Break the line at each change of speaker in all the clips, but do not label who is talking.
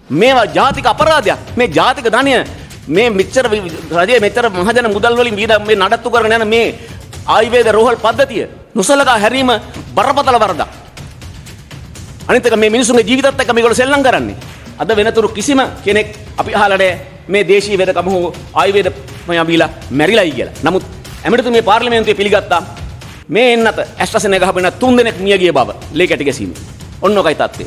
මේවා ජාතික අපරාධයක්. මේ ජාතික ධනය මේ මෙච්චර රජයේ මෙච්චර මහජන මුදල් වලින් මේ නඩත්තු කරගෙන යන මේ ආයුර්වේද රෝහල් පද්ධතිය නොසලකා හැරීම බරපතල වරදක්. අනිත් එක මේ මිනිසුන්ගේ ජීවිතත් එක්ක මේගොල්ලෝ සෙල්ලම් කරන්නේ. අද වෙනතුරු කිසිම කෙනෙක් අපි අහලා නැහැ මේ දේශීය වේදකම හෝ ආයුර්වේද මයබීලා මැරිලායි කියලා. නමුත් ඇමරිකාවේ පාර්ලිමේන්තුවේ පිළිගත්තා මේ එන්නත ඇස්ට්‍රාසෙනෙකා ගහපෙන 3 දෙනෙක් මිය ගිය බව ලේකැටි ගැසීම. ඔන්න ඔකයි තත්ත්වය.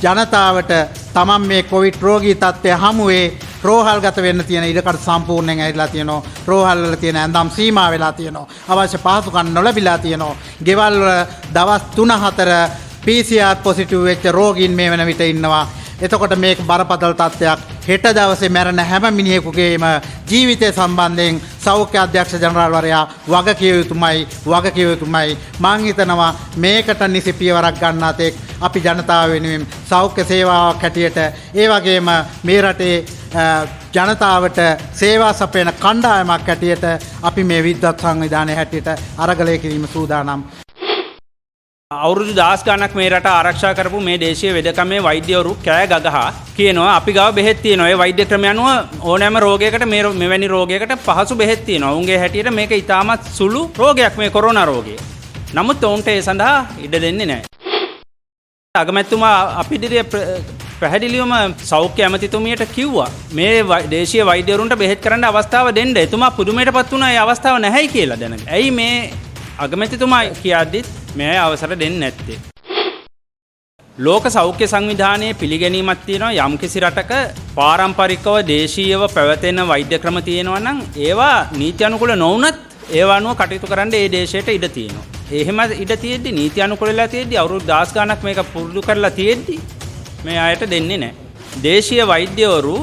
ජනතාවට තමන් මේ කොවිඩ් රෝගී තත්ත්වය හමුවේ රෝහල්ගත වෙන්න තියෙන ඉඩකඩ සම්පූර්ණයෙන් ඇවිල්ලා තියෙනවා. රෝහල් වල තියෙන ඇඳම් සීමා වෙලා තියෙනවා. අවශ්‍ය පහසුකම් නොලැබිලා තියෙනවා. ගෙවල් වල දවස් 3-4 PCR පොසිටිව් වෙච්ච රෝගීන් මේ වෙන විට ඉන්නවා. එතකොට මේක බරපතල තත්ත්වයක්. හෙට දවසේ මැරෙන හැම මිනිහෙකුගේම ජීවිතය සම්බන්ධයෙන් සෞඛ්‍ය අධ්‍යක්ෂ ජනරාල්වරයා වගකිය යුතුමයි. මං හිතනවා මේකට නිසි පියවරක් ගන්නා තෙක් අපි ජනතාව වෙනුවෙන් සෞඛ්‍ය සේවාවක් හැටියට ඒ වගේම මේ රටේ ජනතාවට සේවා සපයන කණ්ඩායමක් හැටියට අපි මේ විද්වත් සංවිධානය හැටියට අරගලය කිරීම සූදානම්.
අවුරුදු 10 ගණක් මේ රට ආරක්ෂා කරපු මේ දේශීය වෙදකමේ වෛද්‍යවරු කෑ ගගහා කියනවා අපි ගාව බෙහෙත් තියෙනවා. ඒ වෛද්‍ය ක්‍රම අනුව ඕනෑම රෝගයකට මෙවැනි රෝගයකට පහසු බෙහෙත් තියෙනවා. උන්ගේ හැටියට මේක ඉතාමත් සුළු රෝගයක් මේ කොරෝනා රෝගය. නමුත් ඔවුන්ට ඒ සඳහා ඉඩ දෙන්නේ නැහැ. අගමැතිතුමා අපි ඉදිරියේ පැහැදිලිවම සෞඛ්‍ය ඇමතිතුමියට කිව්වා මේ දේශීය වෛද්‍යවරුන්ට බෙහෙත් කරන්න අවස්ථාව දෙන්න. එතුමා පුදුමයටපත් වුණා ඒ අවස්ථාව නැහැයි කියලා දැනගෙන. ඇයි මේ අගමැතිතුමා කියද්දිත් මේ අවසර දෙන්නේ නැත්තේ? ලෝක සෞඛ්‍ය සංවිධානයේ පිළිගැනීමක් තියෙනවා යම්කිසි රටක පාරම්පරිකව දේශීයව පැවතෙන වෛද්‍ය ක්‍රම තියෙනවා නම් ඒවා නීති අනුකූල නොවුනත් ඒවා අනුව කටයුතු කරන්න ඒ දේශයට ඉඩ තියෙනවා. එහෙම ඉඩ තියෙද්දි නීති අනුකූලලා තියෙද්දි අවුරුදු 10 ගණක් මේක පුරුදු කරලා තියෙද්දි මේ අයට දෙන්නේ නැහැ. දේශීය වෛද්‍යවරු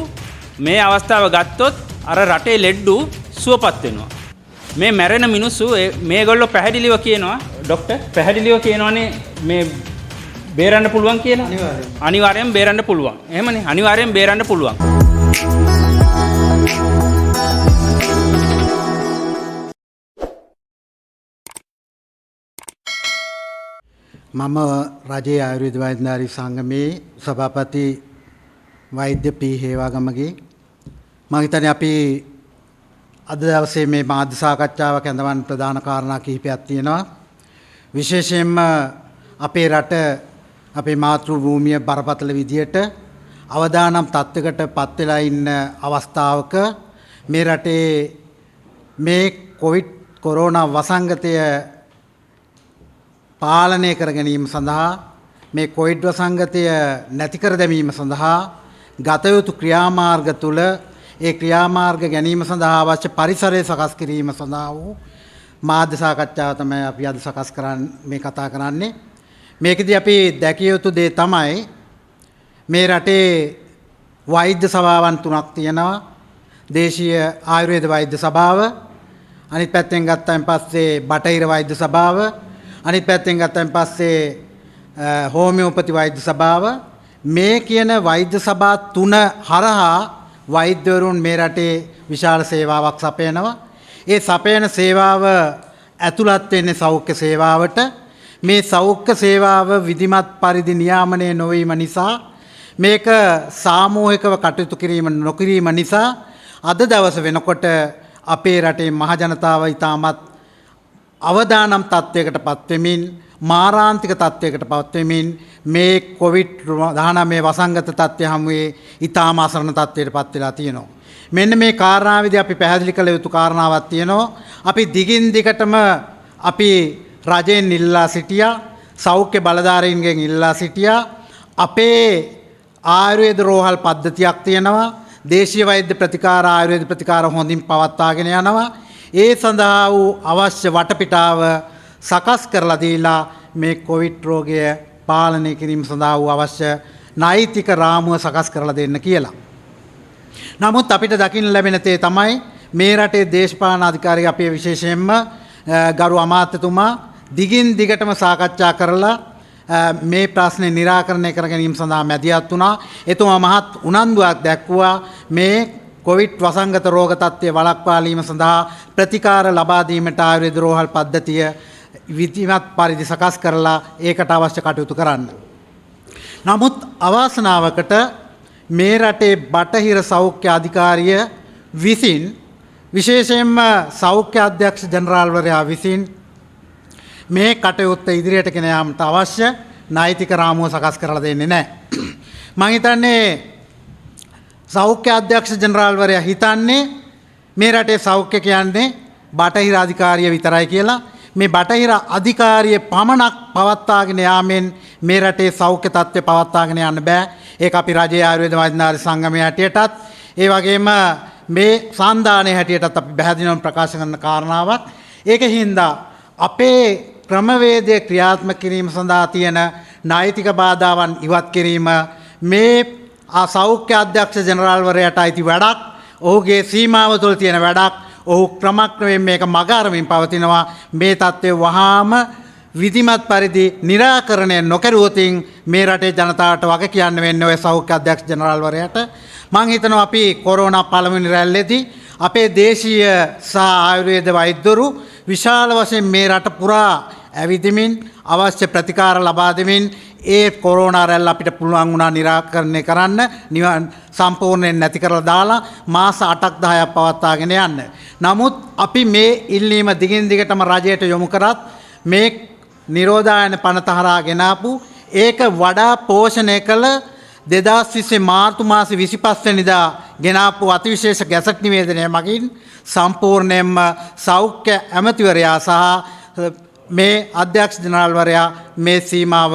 මේ අවස්ථාව ගත්තොත් අර රටේ ලෙඩ්ඩු සුවපත් වෙනවා. මේ මැරෙන මිනිස්සු මේගොල්ලෝ පැහැදිලිව කියනවා ડોක්ටර් පැහැදිලිව කියනවානේ මේ බේරන්න පුළුවන් කියලා. අනිවාර්යෙන් බේරන්න පුළුවන්. එහෙමනේ අනිවාර්යෙන් බේරන්න පුළුවන්.
මම රජයේ ආයුර්වේද වෛද්‍යධාරී සංගමේ සභාපති වෛද්‍ය පී හේවාගමගේ මම හිතන්නේ අපි අද දවසේ මේ මාධ්‍ය සාකච්ඡාවක් ඇඳවන්න ප්‍රධාන කාරණා කිහිපයක් තියෙනවා. විශේෂයෙන්ම අපේ රට අපේ මාතෘ භූමිය බරපතල විදියට අවදානම් තත්ත්වයකට පත් වෙලා ඉන්න අවස්ථාවක මේ රටේ මේ කොරෝනා වසංගතය පාලනය කර ගැනීම සඳහා මේ කොවිඩ් වසංගතය නැති කර දැමීම සඳහා ගත යුතු ක්‍රියාමාර්ග තුල ඒ ක්‍රියාමාර්ග ගැනීම සඳහා අවශ්‍ය පරිසරය සකස් කිරීම සඳහා වූ මාධ්‍ය සාකච්ඡාව තමයි අපි අද සකස් කරන්නේ කතා කරන්නේ. මේකදී අපි දැකිය යුතු දේ තමයි මේ රටේ වෛද්‍ය සභාවන් තුනක් තියෙනවා. දේශීය ආයුර්වේද වෛද්‍ය සභාව, අනිත් පැත්තෙන් ගත්තාන් පස්සේ බටහිර වෛද්‍ය සභාව, අනිත් පැත්තෙන් ගත්තාන් පස්සේ හෝමියෝපති වෛද්‍ය සභාව. මේ කියන වෛද්‍ය සභා තුන හරහා වෛද්‍යවරුන් මේ රටේ විශාල සේවාවක් සපයනවා. ඒ සපයන සේවාව ඇතුළත් වෙන්නේ සෞඛ්‍ය සේවාවට. මේ සෞඛ්‍ය සේවාව විධිමත් පරිදි නියාමනය නොවීම නිසා මේක සාමූහිකව කටයුතු කිරීම නොකිරීම නිසා අද දවස වෙනකොට අපේ රටේ මහ ජනතාව ඉතාමත් අවදානම් තත්ත්වයකට පත් වෙමින් මාරාන්තික තත්ත්වයකට පත් වෙමින් මේ COVID-19 වසංගත තත්ත්වය හමුවේ ඉතාම අසරණ තත්ත්වයට පත් වෙලා තියෙනවා. මෙන්න මේ කාරණාවේදී අපි පැහැදිලි කළ යුතු කාරණාවක් තියෙනවා. අපි දිගින් දිගටම අපි රජයෙන් ඉල්ලා සිටියා, සෞඛ්‍ය බලධාරීන්ගෙන් ඉල්ලා සිටියා අපේ ආයුර්වේද රෝහල් පද්ධතියක් තියෙනවා. දේශීය වෛද්‍ය ප්‍රතිකාර ආයුර්වේද ප්‍රතිකාර හොඳින් පවත්වාගෙන යනවා. ඒ සඳහා වූ අවශ්‍ය වටපිටාව සකස් කරලා දීලා මේ කොවිඩ් රෝගය පාලනය කිරීම සඳහා වූ අවශ්‍ය නෛතික රාමුව සකස් කරලා දෙන්න කියලා. නමුත් අපිට දකින්න ලැබෙන තේ තමයි මේ රටේ දේශපාලන අධිකාරිය අපේ විශේෂයෙන්ම ගරු අමාත්‍යතුමා දිගින් දිගටම සාකච්ඡා කරලා මේ ප්‍රශ්නේ निराකරණය කර ගැනීම සඳහා මැදිහත් වුණා. එතුමා මහත් උනන්දුවක් දැක්වුවා මේ කොවිඩ් වසංගත රෝග තත්ත්වය වළක්වාලීම සඳහා ප්‍රතිකාර ලබා දීමට ආයුර්වේද රෝහල් පද්ධතිය විධිමත් පරිදි සකස් කරලා ඒකට අවශ්‍ය කටයුතු කරන්න. නමුත් අවාසනාවකට මේ රටේ බටහිර සෞඛ්‍ය අධිකාරිය විසින් විශේෂයෙන්ම සෞඛ්‍ය අධ්‍යක්ෂ ජනරාල්වරයා විසින් මේ කටයුත්ත ඉදිරියට ගෙන යාමට අවශ්‍ය නෛතික රාමුව සකස් කරලා දෙන්නේ නැහැ. මම හිතන්නේ සෞඛ්‍ය අධ්‍යක්ෂ ජනරාල්වරයා හිතන්නේ මේ රටේ සෞඛ්‍ය කියන්නේ බටහිර අධිකාරිය විතරයි කියලා. මේ බටහිර අධිකාරිය පමණක් පවත්වාගෙන යාමෙන් මේ රටේ සෞඛ්‍ය තත්ත්වය පවත්වාගෙන යන්න බෑ. ඒක අපි රජයේ ආයුර්වේද වෛද්‍යනාරි සංගමයේ හැටියටත් ඒ වගේම මේ සාන්දානයේ හැටියටත් අපි පැහැදිලිවම ප්‍රකාශ කරන කාරණාවක්. ඒකින්ද අපේ ක්‍රමවේදය ක්‍රියාත්මක කිරීම සඳහා තියෙන නෛතික බාධාවන් ඉවත් කිරීම මේ සෞඛ්‍ය අධ්‍යක්ෂ ජනරාල්වරයාට අයිති වැඩක්. ඔහුගේ සීමාව තුළ තියෙන වැඩක්. ඔහු ක්‍රමක්‍රමයෙන් මේක මග අරමින් පවතිනවා. මේ තත්ත්වය වහාම විධිමත් පරිදි निराකරණය නොකරුවොතින් මේ රටේ ජනතාවට වග කියන්න වෙන්නේ ඔය සෞඛ්‍ය අධ්‍යක්ෂ ජනරාල්වරයාට. මම හිතනවා අපි කොරෝනා පළමුවෙනි රැල්ලේදී අපේ දේශීය සහ ආයුර්වේද වෛද්‍යවරු විශාල වශයෙන් මේ රට පුරා ඇවිදිමින් අවශ්‍ය ප්‍රතිකාර ලබා දෙමින් ඒ කොරෝනා රැල්ල අපිට පුළුවන් වුණා निराකරණය කරන්න සම්පූර්ණයෙන් නැති කරලා දාලා මාස 8ක් 10ක් පවත්වාගෙන යන්න. නමුත් අපි මේ ඉල්ලීම දිගින් දිගටම රජයට යොමු කරත් මේ නිරෝධායන පනත හරහා ගෙනාපු ඒක වඩා පෝෂණය කළ 2020 මාර්තු මාසේ 25 වෙනිදා ගෙනාපු අතිවිශේෂ ගැසට් නිවේදනය මගින් සම්පූර්ණයෙන්ම සෞඛ්‍ය ඇමතිවරයා සහ මේ අධ්‍යක්ෂ ජනරාල්වරයා මේ සීමාව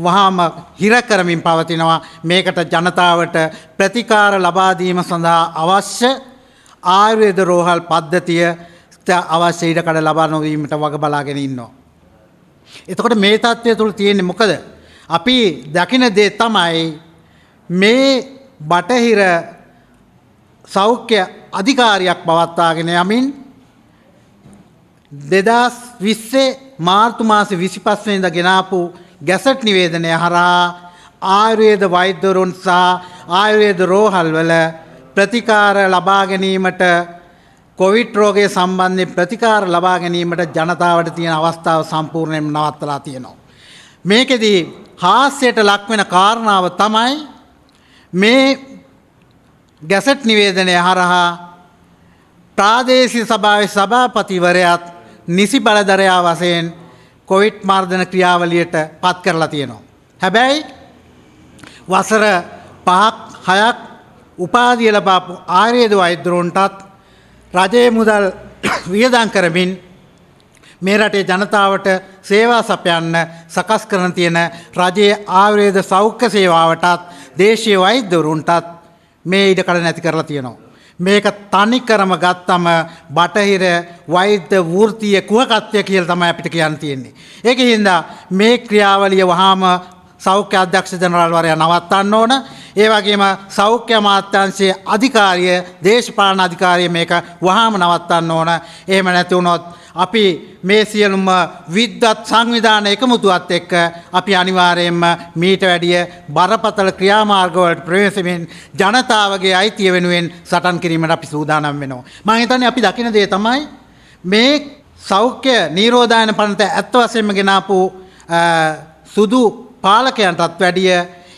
වහාම හිර කරමින් පවතිනවා. මේකට ජනතාවට ප්‍රතිකාර ලබා දීම සඳහා අවශ්‍ය ආයුර්වේද රෝහල් පද්ධතිය අවශ්‍ය ඉඩකඩ ලබා නොදීමට වග බලාගෙන ඉන්නවා. එතකොට මේ තත්ත්වය තුළ තියෙන්නේ මොකද? අපි දකින දේ තමයි මේ බටහිර සෞඛ්‍ය අධිකාරියක් පවත්වාගෙන යමින් 2020 මාර්තු මාසේ 25 වෙනිදා ගෙනාපු ගැසට් නිවේදනය හරහා ආයුර්වේද වෛද්‍යවරුන් සහ ආයුර්වේද රෝහල් වල ප්‍රතිකාර ලබා ගැනීමට කොවිඩ් රෝගය සම්බන්ධයෙන් ප්‍රතිකාර ලබා ගැනීමට ජනතාවට තියෙන අවස්ථාව සම්පූර්ණයෙන්ම නවත්තලා තියෙනවා. මේකෙදී හාස්‍යයට ලක් වෙන කාරණාව තමයි මේ ගැසට් නිවේදනය හරහා ප්‍රාදේශීය සභාවේ සභාපතිවරයාත් නිසි බලධරයා වශයෙන් කොවිඩ් මර්ධන ක්‍රියාවලියට පත් කරලා තියෙනවා. හැබැයි වසර 5ක් 6ක් උපාධිය ලබාපු ආයුර්වේද වෛද්‍යවරුන්ටත් රජයේ මුදල් වියදම් කරමින් මේ රටේ ජනතාවට සේවා සපයන්න සකස් කරන තියෙන රජයේ ආයුර්වේද සෞඛ්‍ය සේවාවටත් දේශීය වෛද්‍යවරුන්ටත් මේ ඉඩකඩ නැති කරලා තියෙනවා. මේක තනිකරම ගත්තම බටහිර වෛද්‍ය වෘත්තීය කුහකත්වය කියලා තමයි අපිට කියන්න තියෙන්නේ. ඒකින්ද මේ ක්‍රියාවලිය වහාම සෞඛ්‍ය අධ්‍යක්ෂ ජනරාල්වරයා නවත්තන්න ඕන. ඒ වගේම සෞඛ්‍ය අමාත්‍යාංශයේ අධිකාරිය දේශපාලන අධිකාරිය මේක වහාම නවත්තන්න ඕන. එහෙම නැති වුණොත් අපි මේ සියලුම විද්වත් සංවිධාන එකමුතුවත් එක්ක අපි අනිවාර්යයෙන්ම මීට වැඩිය බරපතල ක්‍රියාමාර්ගවලට ප්‍රවේශමින් ජනතාවගේ අයිතිය වෙනුවෙන් සටන් කිරීමට අපි සූදානම් වෙනවා. මම හිතන්නේ අපි දකින දේ තමයි මේ සෞඛ්‍ය නිරෝධායන පනත ඇත්ත වශයෙන්ම ගෙනාපු සුදු පාලකයන්ටත් වැඩිය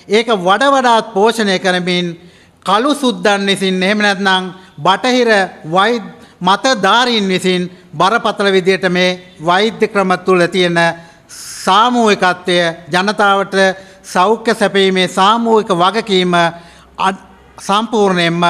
ඒක වඩාත් පෝෂණය කරමින් කළු සුද්දන් විසින් එහෙම නැත්නම් බටහිර වෛද්‍ය මතධාරීන් විසින් බරපතල විදියට මේ වෛද්‍ය ක්‍රම තුළ තියෙන සාමූහිකත්වය ජනතාවට සෞඛ්‍ය සැපීමේ සාමූහික වගකීම සම්පූර්ණයෙන්ම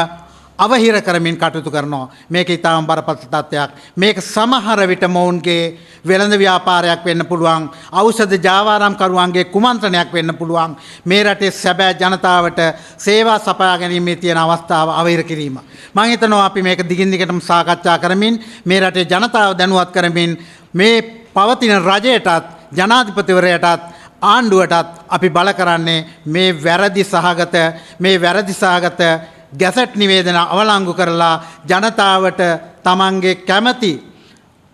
අවහිර කරමින් කටයුතු කරනවා. මේක ඉතාම බරපතල තත්ත්වයක්. මේක සමහර විට මොවුන්ගේ වෙළඳ ව්‍යාපාරයක් වෙන්න පුළුවන්. ඖෂධ ජාවාරම්කරුවන්ගේ කුමන්ත්‍රණයක් වෙන්න පුළුවන්. මේ රටේ සැබෑ ජනතාවට සේවා සපයා ගැනීමේ තියෙන අවස්ථාව අවහිර කිරීම. මම හිතනවා අපි මේක දිගින් දිගටම සාකච්ඡා කරමින් මේ රටේ ජනතාව දැනුවත් කරමින් මේ පවතින රජයටත් ජනාධිපතිවරයටත් ආණ්ඩුවටත් අපි බල කරන්නේ මේ වැරදි සහගත ගැසට් නිවේදන අවලංගු කරලා ජනතාවට තමන්ගේ කැමති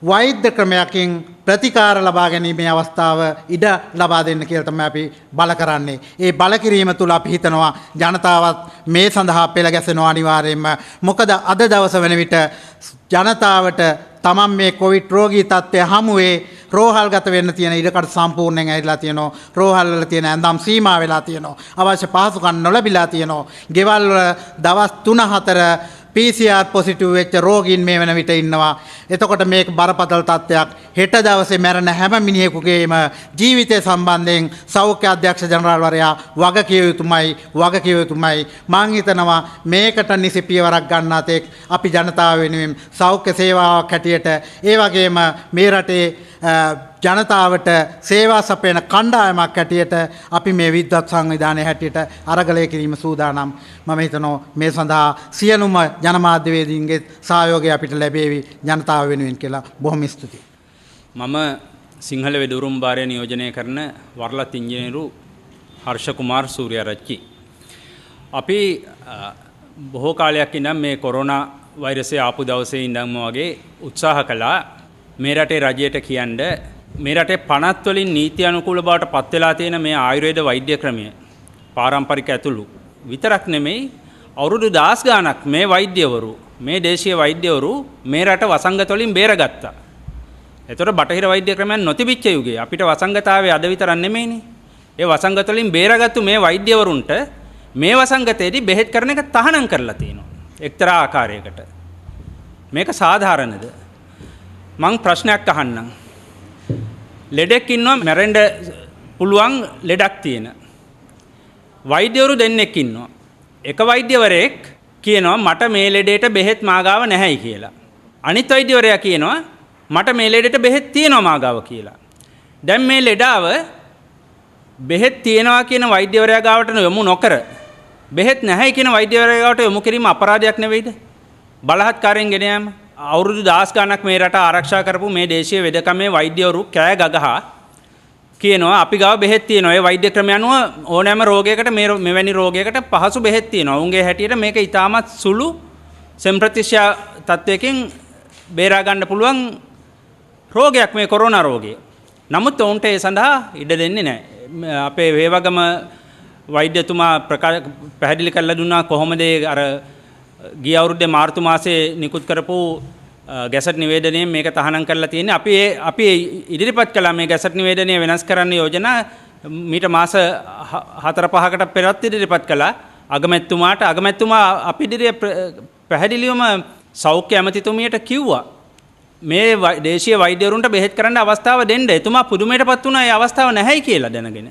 වෛද්‍ය ක්‍රමයකින් ප්‍රතිකාර ලබා ගැනීමේ අවස්ථාව ඉඩ ලබා දෙන්න කියලා තමයි අපි බල කරන්නේ. ඒ බල කිරීම තුල අපි හිතනවා ජනතාවත් මේ සඳහා පෙළ ගැසෙනවා අනිවාර්යයෙන්ම. මොකද අද දවස වෙන විට ජනතාවට තමන් මේ කොවිඩ් රෝගී තත්ත්වය හමුවේ රෝහල්ගත වෙන්න තියෙන ඉඩකඩ සම්පූර්ණයෙන් ඇවිල්ලා තියෙනවා. රෝහල් වල තියෙන ඇඳම් සීමා වෙලා තියෙනවා. අවශ්‍ය පහසුකම් නොලැබිලා තියෙනවා. ගෙවල් වල දවස් 3-4 PCR පොසිටිව් වෙච්ච රෝගීන් මේ වෙන විට ඉන්නවා. එතකොට මේක බරපතල තත්ත්වයක්. හෙට දවසේ මැරෙන හැම මිනිහෙකුගේම ජීවිතය සම්බන්ධයෙන් සෞඛ්‍ය අධ්‍යක්ෂ ජනරාල්වරයා වගකිය යුතුමයි. මං හිතනවා මේකට නිසි පියවරක් ගන්නා තෙක් අපි ජනතාව වෙනුවෙන් සෞඛ්‍ය සේවාවක් හැටියට ඒ වගේම මේ රටේ ජනතාවට සේවා සපයන කණ්ඩායමක් හැටියට අපි මේ විද්වත් සංවිධානය හැටියට අරගලය කිරීම සූදානම්. මම හිතනවා මේ සඳහා සියලුම ජනමාධ්‍යවේදීන්ගේ සහයෝගය අපිට ලැබේවි ජනතාව වෙනුවෙන් කියලා. බොහොම ස්තුතියි.
මම සිංහල වෙදුරුම් භාරය නියෝජනය කරන වරලත් ඉංජිනේරු හර්ෂ කුමාර් සූර්යාරච්චි. අපි බොහෝ කාලයක් ඉඳන් මේ කොරෝනා වෛරසය ආපු දවසේ ඉඳන්ම වගේ උත්සාහ කළා මේ රටේ රජයට කියන්න මේ රටේ පනත් වලින් නීති අනුකූල බවට පත් වෙලා තියෙන මේ ආයුර්වේද වෛද්‍ය ක්‍රමය පාරම්පරික ඇතුළු විතරක් නෙමෙයි අවුරුදු 10 ගාණක් මේ වෛද්‍යවරු මේ දේශීය වෛද්‍යවරු මේ රට වසංගත වලින් බේරගත්තා. ඒතර බටහිර වෛද්‍ය ක්‍රමයන් නොතිබිච්ච යුගයේ අපිට වසංගතාවයේ අද විතරක් නෙමෙයිනේ. ඒ වසංගත වලින් බේරගත්තු මේ වෛද්‍යවරුන්ට මේ වසංගතයේදී බෙහෙත් කරන එක තහනම් කරලා තියෙනවා. එක්තරා ආකාරයකට. මේක සාධාරණද? මං ප්‍රශ්නයක් අහන්නම්. ලෙඩෙක් ඉන්නවා මැරෙන්න පුළුවන් ලෙඩක් තියෙන. වෛද්‍යවරු දෙන්නෙක් ඉන්නවා. එක වෛද්‍යවරයෙක් කියනවා මට මේ ලෙඩේට බෙහෙත් මාගාව නැහැයි කියලා. අනිත් වෛද්‍යවරයා කියනවා මට මේ ලෙඩේට බෙහෙත් තියෙනවා මාගාව කියලා. දැන් මේ ලෙඩාව බෙහෙත් තියෙනවා කියන වෛද්‍යවරයා ගාවට යොමු නොකර බෙහෙත් නැහැයි කියන වෛද්‍යවරයා ගාවට යොමු කිරීම අපරාධයක් නෙවෙයිද? බලහත්කාරයෙන් ගෙන යාම. අවුරුදු 10 ගණනක් මේ රට ආරක්ෂා කරපු මේ දේශීය වෙදකමේ වෛද්‍යවරු කෑ ගගහා කියනවා අපි ගාව බෙහෙත් තියෙනවා. ඒ වෛද්‍ය ක්‍රම අනුව ඕනෑම රෝගයකට මෙවැනි රෝගයකට පහසු බෙහෙත් තියෙනවා. උන්ගේ හැටියට මේක ඊටමත් සුළු සම්ප්‍රතිශා තත්වයකින් බේරා ගන්න පුළුවන් රෝගයක් මේ කොරෝනා රෝගය. නමුත් ඔවුන්ට ඒ සඳහා ඉඩ දෙන්නේ නැහැ. අපේ වේවගම වෛද්‍යතුමා පැහැදිලි කරලා දුන්නා කොහොමද අර ගිය අවුරුද්දේ මාර්තු මාසයේ නිකුත් කරපු ගැසට් නිවේදනයෙන් මේක තහනම් කරලා තියෙන්නේ. අපි ඉදිරිපත් කළා මේ ගැසට් නිවේදනය වෙනස් කරන්න යෝජනා මීට මාස 4-5කට පෙරත් ඉදිරිපත් කළා අගමැතිතුමාට. අගමැතිතුමා අපි ඉදිරියේ පැහැදිලිවම සෞඛ්‍ය ඇමතිතුමියට කිව්වා මේ දේශීය වෛද්‍යවරුන්ට බෙහෙත් කරන්න අවස්ථාව දෙන්න. එතුමා පුදුමයටපත් වුණා ඒ අවස්ථාව නැහැයි කියලා දැනගෙන.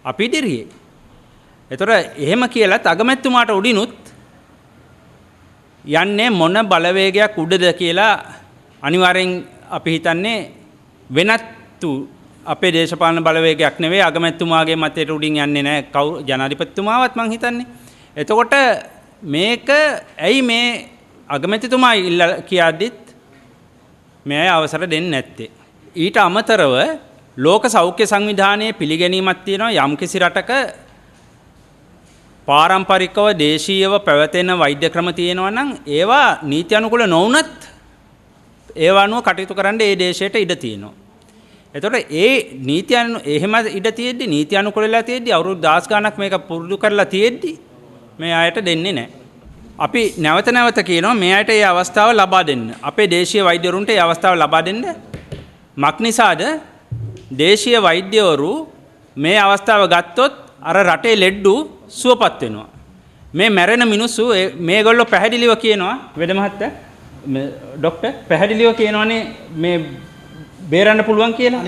අපි ඉදිරියේ. ඒතර එහෙම කියලත් අගමැතිතුමාට උඩිනුත් යන්නේ මොන බලවේගයක් උඩද කියලා අනිවාර්යෙන් අපි හිතන්නේ වෙනත් අපේ දේශපාලන බලවේගයක් නෙවෙයි අගමැතිතුමාගේ මතයට උඩින් යන්නේ නැහැ ජනාධිපතිතුමාවත් මං හිතන්නේ. එතකොට මේක ඇයි මේ අගමැතිතුමා කියද්දිත් මේ අවසර දෙන්නේ නැත්තේ? ඊට අමතරව ලෝක සෞඛ්‍ය සංවිධානයේ පිළිගැනීමක් තියෙනවා යම්කිසි රටක පාරම්පරිකව දේශීයව පැවතෙන වෛද්‍ය ක්‍රම තියෙනවා නම් ඒවා නීති අනුකූල නොවුනත් ඒවා අනුව කටයුතු කරන්න ඒ දේශයට ඉඩ තියෙනවා. එතකොට ඒ නීති එහෙම ඉඩ තියෙද්දි නීති අනුකූලලා තියෙද්දි අවුරුදු 10 ගණක් මේක පුරුදු කරලා තියෙද්දි මේ අයට දෙන්නේ නැහැ. අපි නැවත නැවත කියනවා මේ අයට ඒ අවස්ථාව ලබා දෙන්න. අපේ දේශීය වෛද්‍යවරුන්ට ඒ අවස්ථාව ලබා දෙන්න. මක්නිසාද දේශීය වෛද්‍යවරු මේ අවස්ථාව ගත්තොත් අර රටේ ලෙඩ්ඩු සුවපත් වෙනවා. මේ මැරෙන මිනිස්සු මේගොල්ලෝ පැහැදිලිව කියනවා වෙද මහත්තයා ડોක්ටර් පැහැදිලිව කියනවානේ මේ බේරන්න පුළුවන් කියලා.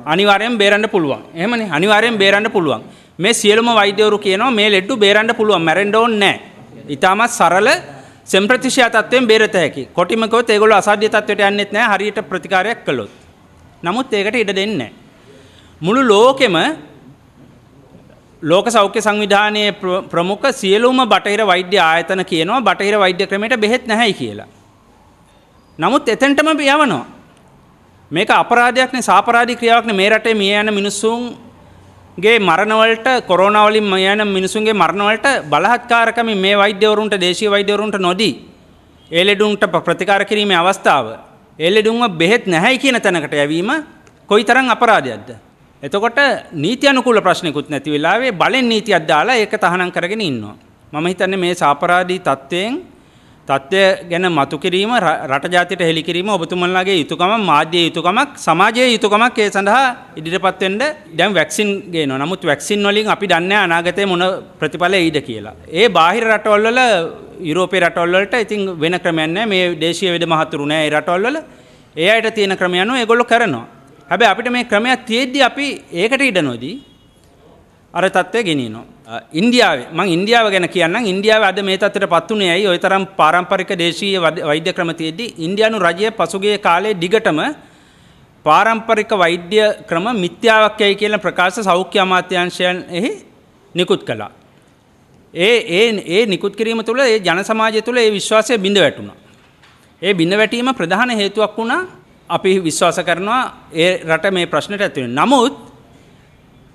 අනිවාර්යෙන් බේරන්න පුළුවන්. එහෙමනේ අනිවාර්යෙන් බේරන්න පුළුවන්. මේ සියලුම වෛද්‍යවරු කියනවා මේ ලෙඩ්ඩු බේරන්න පුළුවන් මැරෙන්න ඕනේ නැහැ. ඊටමත් සරල සම්ප්‍රතිශා තත්ත්වයෙන් බේරත හැකි. කොටිම කිව්වොත් ඒගොල්ලෝ අසාධ්‍ය තත්ත්වයට යන්නෙත් නැහැ හරියට ප්‍රතිකාරයක් කළොත්. නමුත් ඒකට ඉඩ දෙන්නේ නැහැ. මුළු ලෝකෙම ලෝක සෞඛ්‍ය සංවිධානයේ ප්‍රමුඛ සියලුම බටහිර වෛද්‍ය ආයතන කියනවා බටහිර වෛද්‍ය ක්‍රමයට බෙහෙත් නැහැයි කියලා. නමුත් එතෙන්ටම යවනවා. මේක අපරාධයක්නේ සාපරාධී ක්‍රියාවක්නේ මේ රටේ මිය යන මිනිසුන්ගේ මරණ වලට කොරෝනා වලින් මිය යන මිනිසුන්ගේ මරණ වලට බලහත්කාරකම මේ වෛද්‍යවරුන්ට දේශීය වෛද්‍යවරුන්ට නොදී ඒ ලෙඩුන්ට ප්‍රතිකාර කිරීමේ අවස්ථාව ඒ ලෙඩුන්ව බෙහෙත් නැහැයි කියන තැනකට යැවීම කොයිතරම් අපරාධයක්ද? එතකොට නීති අනුකූල ප්‍රශ්නිකුත් නැති වෙලාවේ බලෙන් නීතියක් දාලා ඒක තහනම් කරගෙන ඉන්නවා. මම හිතන්නේ මේ සාපරාධී තත්ත්වයෙන් තත්ත්වය ගැන මතු කිරීම රට ජාතියට හෙළි කිරීම ඔබතුමන්ලාගේ යුතුයකම මාධ්‍ය යුතුයකමක් සමාජයේ යුතුයකමක් ඒ සඳහා ඉදිරිපත් වෙන්න දැන් වැක්සින් ගේනවා. නමුත් වැක්සින් වලින් අපි දන්නේ අනාගතයේ මොන ප්‍රතිඵල එයිද කියලා. ඒ බාහිර රටවල් වල යුරෝපීය රටවල් වලට ඉතින් වෙන ක්‍රමයක් නැහැ. මේ දේශීය වෙද මහතුරු නැහැ ඒ රටවල් වල. ඒ අයට තියෙන ක්‍රමය අනුව ඒගොල්ලෝ කරනවා. හැබැයි අපිට මේ ක්‍රමයක් තියෙද්දි අපි ඒකට ඉඩ නොදී අර තත්ත්වය ගෙනියනවා. ඉන්දියාවේ මම ඉන්දියාව ගැන කියන්නම්. ඉන්දියාවේ අද මේ තත්ත්වයටපත් උනේ ඇයි? ওই තරම් පාරම්පරික දේශීය වෛද්‍ය ක්‍රම තියෙද්දි ඉන්දියානු රජය පසුගිය කාලේ දිගටම පාරම්පරික වෛද්‍ය ක්‍රම මිත්‍යාවක් යයි කියන ප්‍රකාශ සෞඛ්‍ය අමාත්‍යාංශයෙන් එහි නිකුත් කළා. ඒ නිකුත් කිරීම තුළ ඒ ජන සමාජය තුළ ඒ විශ්වාසය බිඳ වැටුණා. ඒ බිඳ වැටීම ප්‍රධාන හේතුවක් වුණා. අපි විශ්වාස කරනවා ඒ රට මේ ප්‍රශ්නට ඇති වෙන. නමුත්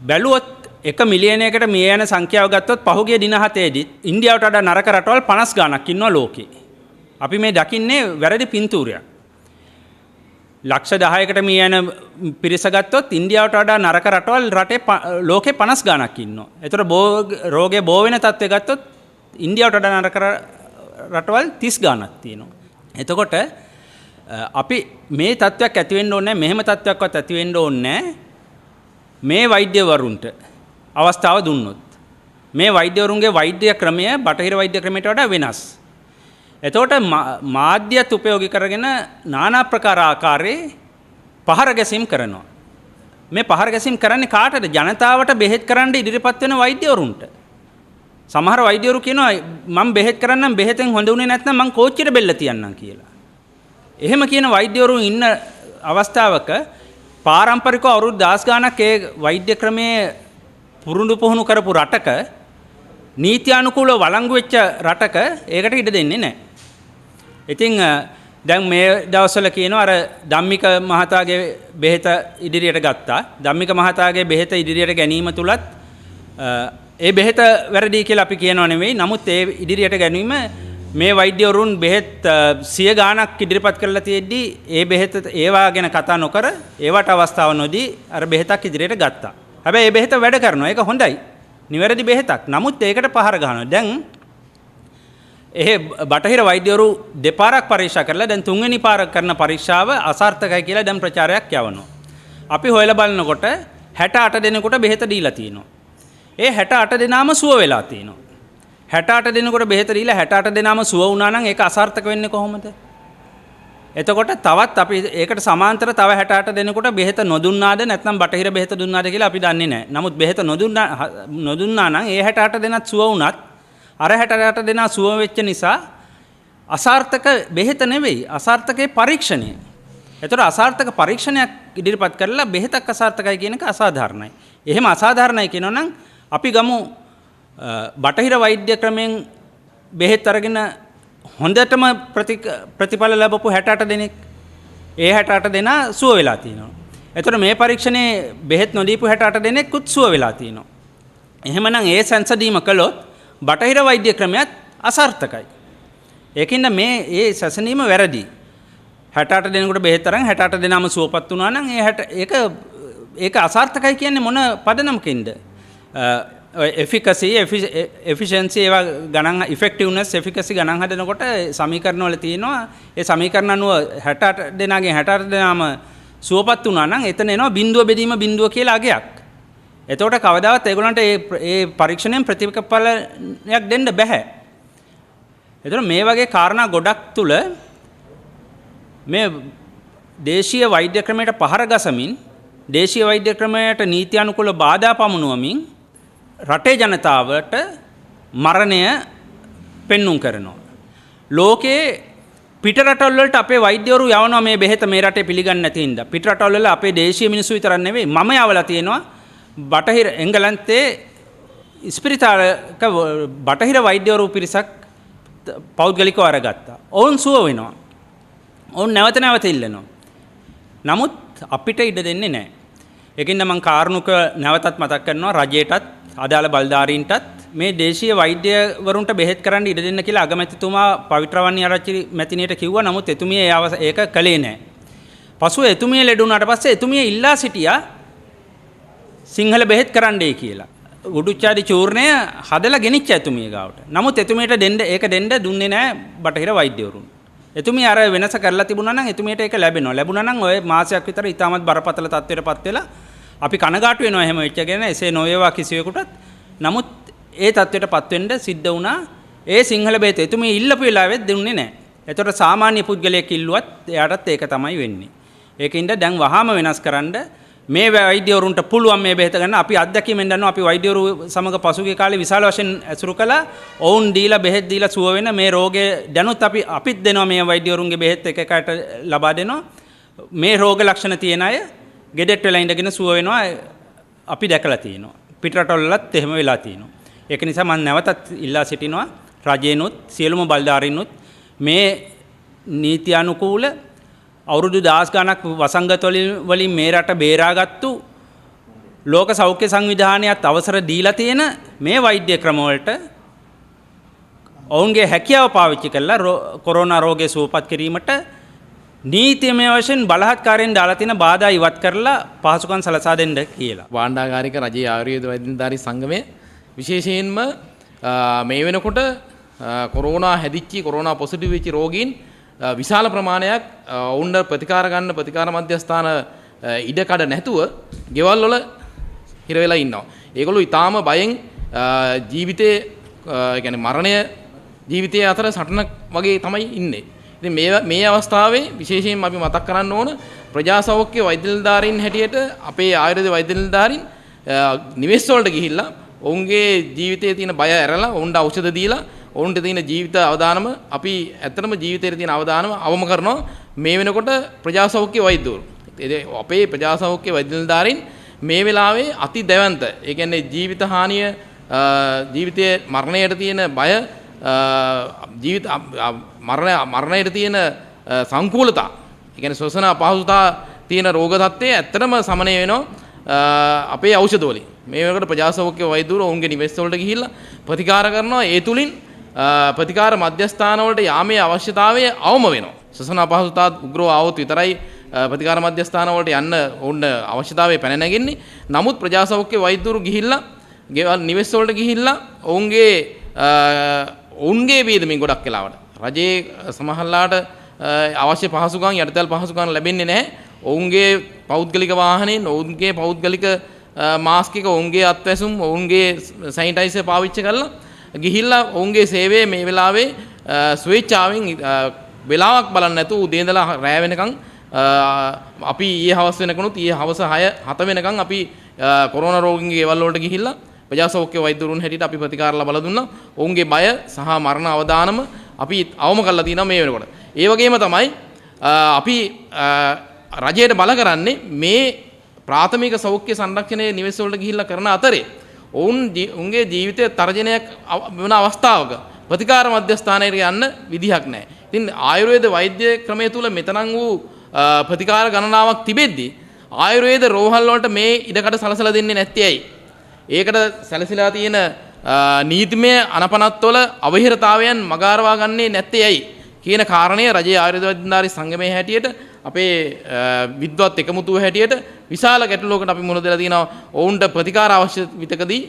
බැලුවොත් 1 මිලියනයකට මිය යන සංඛ්‍යාව ගත්තොත් පහුගිය දින 7ේදී ඉන්දියාවට වඩා නරක රටවල් 50 ගණක් ඉන්නවා ලෝකේ. අපි මේ දකින්නේ වැරදි පින්තූරයක්. ලක්ෂ 10කට මිය යන පිරිස ගත්තොත් ඉන්දියාවට වඩා නරක රටවල් ලෝකේ 50 ගණක් ඉන්නවා. ඒතර රෝගේ බෝ වෙන තත්ත්වය ගත්තොත් ඉන්දියාවට වඩා නරක රටවල් 30 ගණක් තියෙනවා. එතකොට අපි මේ තත්ත්වයක් ඇති වෙන්න ඕනේ නැහැ. මෙහෙම තත්ත්වයක්වත් ඇති වෙන්න ඕනේ නැහැ. මේ වෛද්‍යවරුන්ට අවස්ථාව දුන්නොත් මේ වෛද්‍යවරුන්ගේ වෛද්‍ය ක්‍රමය බටහිර වෛද්‍ය ක්‍රමයට වඩා වෙනස්. එතකොට මාධ්‍යත් උපයෝගී කරගෙන নানা ප්‍රකාර ආකාරයේ පහර ගැසීම් කරනවා. මේ පහර ගැසීම් කරන්නේ කාටද? ජනතාවට බෙහෙත් කරන්න ඉදිරිපත් වෙන වෛද්‍යවරුන්ට. සමහර වෛද්‍යවරු කියනවා මම බෙහෙත් කරන්නම් බෙහෙතෙන් හොඳ වුණේ නැත්නම් මං කෝච්චියට බෙල්ල තියන්නම් කියලා. එහෙම කියන වෛද්‍යවරු ඉන්න අවස්ථාවක පාරම්පරිකව අවුරුදු 10 ගාණක් ඒ වෛද්‍ය ක්‍රමයේ පුරුදු පුහුණු කරපු රටක නීත්‍යානුකූලව වළංගු වෙච්ච රටක ඒකට ඉඩ දෙන්නේ නැහැ. ඉතින් දැන් මේ දවස්වල කියනවා අර ධම්මික මහතාගේ බෙහෙත ඉදිරියට ගත්තා. ධම්මික මහතාගේ බෙහෙත ඉදිරියට ගැනීම තුලත් ඒ බෙහෙත වැරදි කියලා අපි කියනව නෙවෙයි. නමුත් ඒ ඉදිරියට ගැනීම මේ වෛද්‍යවරුන් බෙහෙත් 100 ගාණක් ඉදිරිපත් කරලා තියෙද්දි ඒ බෙහෙත ඒවා ගැන කතා නොකර ඒවට අවස්ථාව නොදී අර බෙහෙතක් ඉදිරියට ගත්තා. හැබැයි ඒ බෙහෙත වැඩ කරනවා. ඒක හොඳයි. නිවැරදි බෙහෙතක්. නමුත් ඒකට පහර ගන්නවා. දැන් බටහිර වෛද්‍යවරු දෙපාරක් පරීක්ෂා කරලා දැන් තුන්වෙනි පාර කරන පරීක්ෂාව අසාර්ථකයි කියලා දැන් ප්‍රචාරයක් යවනවා. අපි හොයලා බලනකොට 68 දෙනෙකුට බෙහෙත දීලා තියෙනවා. ඒ 68 දෙනාම සුව වෙලා තියෙනවා. 68 දෙනෙකුට බෙහෙත දීලා 68 දෙනාම සුව වුණා නම් ඒක අසාර්ථක වෙන්නේ කොහොමද? එතකොට තවත් අපි ඒකට සමාන්තර තව 68 දෙනෙකුට බෙහෙත නොදුන්නාද නැත්නම් බටහිර බෙහෙත දුන්නාද කියලා අපි දන්නේ නැහැ. නමුත් බෙහෙත නොදුන්නා නම් ඒ 68 දෙනාත් සුව වුණත් අර 68 දෙනා සුව වෙච්ච නිසා අසාර්ථක බෙහෙත නෙවෙයි අසාර්ථකේ පරීක්ෂණය. එතකොට අසාර්ථක පරීක්ෂණයක් ඉදිරිපත් කරලා බෙහෙතක් අසාර්ථකයි කියන එක අසාධාරණයි. එහෙම අසාධාරණයි කියනවා නම් අපි ගමු බටහිර වෛද්‍ය ක්‍රමෙන් බෙහෙත් අරගෙන හොඳටම ප්‍රතිඵල ලැබපු 68 දෙනෙක් ඒ 68 දෙනා සුව වෙලා තියෙනවා. එතකොට මේ පරීක්ෂණයේ බෙහෙත් නොදීපු 68 දෙනෙක්කුත් සුව වෙලා තියෙනවා. එහෙමනම් ඒ සංසදීම කළොත් බටහිර වෛද්‍ය ක්‍රමයක් අසාර්ථකයි. ඒකින්ද මේ ඒ සැසඳීම වැරදි. 68 දෙනෙකුට බෙහෙත් අරන් 68 දෙනාම සුවපත් වුණා නම් ඒක අසාර්ථකයි කියන්නේ මොන පදනමකින්ද? efficacy efficiency ඒවා ගණන් effectiveness efficacy ගණන් හදනකොට සමීකරණ වල තියෙනවා. ඒ සමීකරණ අනුව 68 දෙනාගෙන් 68 දෙනාම සුවපත් වුණා නම් එතන එනවා බිඳුව බෙදීම බිඳුව කියලා අගයක්. එතකොට කවදාවත් ඒගොල්ලන්ට ඒ පරීක්ෂණයෙන් ප්‍රතිඵලයක් දෙන්න බෑ. එතකොට මේ වගේ කාරණා ගොඩක් තුල මේ දේශීය වෛද්‍ය ක්‍රමයට පහර ගසමින් දේශීය වෛද්‍ය ක්‍රමයට නීති අනුකූල බාධා පමුණුවමින් රටේ ජනතාවට මරණය පෙන්눔 කරනවා. ලෝකේ පිට රටවල් වලට අපේ වෛද්‍යවරු යවනවා මේ බෙහෙත මේ රටේ පිළිගන්නේ නැති හින්දා. පිට රටවල් වල අපේ දේශීය මිනිස්සු විතරක් නෙවෙයි මම යවලා තියෙනවා බටහිර එංගලන්තයේ ස්පිරිතාලයක බටහිර වෛද්‍යවරු පිරිසක් පෞද්ගලිකව අරගත්තා. ඔවුන් සුව වෙනවා. ඔවුන් නැවත නැවත ඉල්ලනවා. නමුත් අපිට ඉඩ දෙන්නේ නැහැ. ඒකින්ද මම කාරුණික නැවතත් මතක් කරනවා රජයටත් අදාළ බලධාරීන්ටත් මේ දේශීය වෛද්‍යවරුන්ට බෙහෙත් කරන්න ඉඩ දෙන්න කියලා අගමැතිතුමා පවිත්‍රවන්නි ආරච්චි මැතිණියට කිව්වා. නමුත් එතුමිය ඒක කළේ නැහැ. පසුව එතුමිය ලෙඩ වුණාට පස්සේ එතුමිය ඉල්ලා සිටියා සිංහල බෙහෙත් කරන්නයි කියලා. උඩුච්චාඩි චූර්ණය හදලා ගෙනිච්ච එතුමිය ගාවට. නමුත් එතුමියට ඒක දෙන්න දුන්නේ නැහැ බටහිර වෛද්‍යවරුන්. එතුමිය අර වෙනස කරලා තිබුණා නම් එතුමියට ඒක ලැබෙනවා. ලැබුණා නම් ඔය මාසයක් විතර ඉතාමත් බරපතල තත්ත්වයටපත් වෙලා අපි කනගාටු වෙනවා එහෙම වෙච්ච ගැන එසේ නොවේවා කිසිවෙකුටත්. නමුත් ඒ තත්ත්වයටපත් වෙන්න සිද්ධ වුණා. ඒ සිංහල බේත එතුමිය ඉල්ලපු වෙලාවෙත් දුන්නේ නැහැ. ඒතකොට සාමාන්‍ය පුද්ගලයෙක් ඉල්ලුවත් එයාටත් ඒක තමයි වෙන්නේ. ඒකින්ද දැන් වහාම වෙනස් කරන්න මේ වෛද්‍යවරුන්ට පුළුවන් මේ බෙහෙත ගන්න. අපි අත්දැකීමෙන් දන්නවා අපි වෛද්‍යවරු සමග පසුගිය කාලේ විශාල වශයෙන් ඇසුරු කළා. ඔවුන් දීලා බෙහෙත් දීලා සුව වෙන මේ රෝගේ දැනුත් අපිත් දෙනවා මේ වෛද්‍යවරුන්ගේ බෙහෙත් එක එකට ලබා දෙනවා. මේ රෝග ලක්ෂණ තියෙන අය ගෙඩෙට් වෙලා ඉඳගෙන සුව වෙනවා අපි දැකලා තියෙනවා. පිටරටවලත් එහෙම වෙලා තියෙනවා. ඒක නිසා මම නැවතත් ඉල්ලා සිටිනවා රජේනොත් සියලුම බලධාරීන්ොත් මේ නීති අනුකූල අවුරුදු 10 ගණක් වසංගත වලින් මේ රට බේරාගත්තු ලෝක සෞඛ්‍ය සංවිධානයත් අවසර දීලා තියෙන මේ වෛද්‍ය ක්‍රම වලට ඔවුන්ගේ හැකියාව පාවිච්චි කරලා කොරෝනා රෝගය සුවපත් කිරීමට නීතිමය වශයෙන් බලහත්කාරයෙන් දාලා තියෙන බාධා ඉවත් කරලා පහසුකම් සලසා දෙන්න කියලා.
වාණ්ඩාගාරික රජයේ ආයුර්වේද වෛද්‍ය නිලධාරී සංගමය විශේෂයෙන්ම මේ වෙනකොට කොරෝනා හැදිච්චි කොරෝනා පොසිටිව් වෙච්ච රෝගීන් විශාල ප්‍රමාණයක් ඔවුන්ට ප්‍රතිකාර ගන්න ප්‍රතිකාර මධ්‍යස්ථාන ඉඩකඩ නැතුව ගෙවල් වල හිර වෙලා ඉන්නවා. ඒගොල්ලෝ ඊටාම බයෙන් ජීවිතේ يعني මරණය ජීවිතයේ අතර සටනක් වගේ තමයි ඉන්නේ. ඉතින් මේ අවස්ථාවේ විශේෂයෙන්ම අපි මතක් කරන්න ඕන ප්‍රජා සෞඛ්‍ය වෛද්‍ය නිලධාරීන් හැටියට අපේ ආයුර්වේද වෛද්‍ය නිලධාරීන් නිවෙස් වලට ගිහිල්ලා ඔවුන්ගේ ජීවිතයේ තියෙන බය ඇරලා ඔවුන්ට ඖෂධ දීලා ඔවුන්ට තියෙන ජීවිත අවදානම අපි ඇත්තටම ජීවිතයේ තියෙන අවදානම අවම කරනවා මේ වෙනකොට ප්‍රජා සෞඛ්‍ය වෛද්‍යවරු. අපේ ප්‍රජා සෞඛ්‍ය වෛද්‍ය නිලධාරීන් මේ වෙලාවේ අති දැවන්ත ඒ කියන්නේ ජීවිත හානිය ජීවිතයේ මරණයට තියෙන බය ජීවිත මරණයට තියෙන සංකූලතා ඒ කියන්නේ ශ්වසන අපහසුතා තියෙන රෝග තත්ත්වය ඇත්තටම සමනය වෙනවා අපේ ඖෂධ වලින්. මේ වෙනකොට ප්‍රජා සෞඛ්‍ය වෛද්‍යවරු ඔවුන්ගේ නිවෙස් වලට ගිහිල්ලා ප්‍රතිකාර කරනවා. ඒ තුලින් ප්‍රතිකාර මධ්‍යස්ථාන වලට යාමේ අවශ්‍යතාවය අවම වෙනවා. ශ්වසන අපහසුතා උග්‍රව આવොත් විතරයි ප්‍රතිකාර මධ්‍යස්ථාන වලට යන්න ඕන අවශ්‍යතාවය පැන නැගෙන්නේ. නමුත් ප්‍රජා සෞඛ්‍ය වෛද්‍යවරු ගිහිල්ලා ගෙවල් නිවෙස් වලට ගිහිල්ලා ඔවුන්ගේ වේදමින් ගොඩක් වෙලාවට රජයේ සමහරලාට අවශ්‍ය පහසුකම් යටිතල් පහසුකම් ලැබෙන්නේ නැහැ. ඔවුන්ගේ පෞද්ගලික වාහනයෙන් ඔවුන්ගේ පෞද්ගලික මාස්ක් එක ඔවුන්ගේ අත්වැසුම් ඔවුන්ගේ සැනිටයිසර් පාවිච්චි කරලා ගිහිල්ලා ඔවුන්ගේ සේවය මේ වෙලාවේ ස්වේච්ඡාවෙන් වෙලාවක් බලන්න නැතුව උදේ ඉඳලා රැය වෙනකන් අපි ඊයේ හවස වෙනකනුත් ඊයේ හවස 7 වෙනකන් අපි කොරෝනා රෝගීන්ගේ ගෙවල් වලට ගිහිල්ලා ප්‍රජා සෞඛ්‍ය වෛද්‍යවරුන් හැටියට අපි ප්‍රතිකාර ලබා දුන්නා. ඔවුන්ගේ බය සහ මරණ අවදානම අපි අවම කරලා තියෙනවා මේ වෙනකොට. ඒ වගේම තමයි අපි රජයට බල කරන්නේ මේ ප්‍රාථමික සෞඛ්‍ය සංරක්ෂණයේ නිවෙස් වලට ගිහිල්ලා කරන අතරේ ඔවුන්ගේ ජීවිතය තර්ජනයක් වෙන අවස්ථාවක ප්‍රතිකාර මධ්‍යස්ථානයට යන්න විදිහක් නැහැ. ඉතින් ආයුර්වේද වෛද්‍ය ක්‍රමය තුල මෙතනම් වූ ප්‍රතිකාර ගණනාවක් තිබෙද්දී ආයුර්වේද රෝහල් වලට මේ ඉඩකඩ සලසලා දෙන්නේ නැත්තේ ඇයි? ඒකට සැලසීලා තියෙන නීතිමය අනපනත්වල අවහිරතාවයන් මගාරවා ගන්නේ නැත්තේ ඇයි කියන කාරණය රජයේ ආයුර්වේද වෛද්‍ය නිලධාරී සංගමයේ හැටියට අපේ විද්වත් එකමුතුව හැටියට විශාල ගැටලුවකට අපි මුහුණ දෙලා තියෙනවා. ඔවුන්ට ප්‍රතිකාර අවශ්‍ය විතකදී